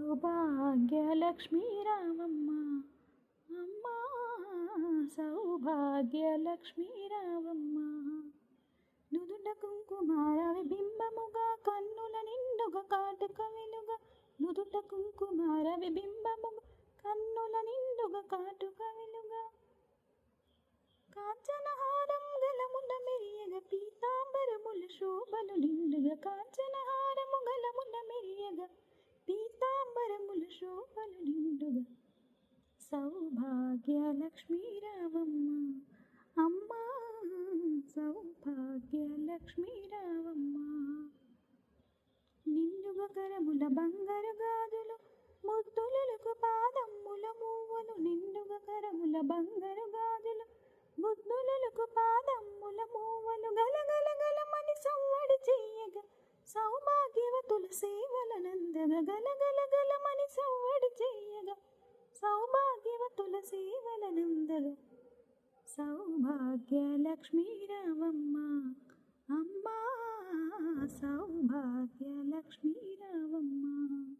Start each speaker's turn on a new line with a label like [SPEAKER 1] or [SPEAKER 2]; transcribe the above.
[SPEAKER 1] సౌభాగ్యలక్ష్మీ రావమ్మ అమ్మా సౌభాగ్యలక్ష్మీ రావమ్మ. నుదుట కుంకుమారవి బింబముగా కన్నుల నిండుగా కాటుక వెలుగా. నుదుట కుంకుమారవి బింబముగా కన్నుల నిండుగా కాటుక వెలుగా. కాంచనహారం గలమున మెరియగ పీతాంబరముల శోభలు నిండుగా. కాంచనహారము గలమున మెరియగ పీతాంబరముల శోభలు నిండుగా. సౌభాగ్యలక్ష్మీ రావమ్మ అమ్మా సౌభాగ్యలక్ష్మీ రావమ్మ. నిండుగా కరముల బంగారు గాజులు ముద్దులకు పాదమ్ముల మూవలు. నిండుగా కరముల బంగారు గాజులు ముద్దులకు పాదమ్ముల మూవలు. గలగల గలమని సవ్వడి చెయ్యగా సౌభాగ్యవతుల సేవలనందగా. గలగల గలమని సవ్వడి చెయ్యగా సౌభాగ్యవతుల సేవలనందగా. సౌభాగ్యలక్ష్మీ రావమ్మ అమ్మా సౌభాగ్యలక్ష్మీ రావమ్మ.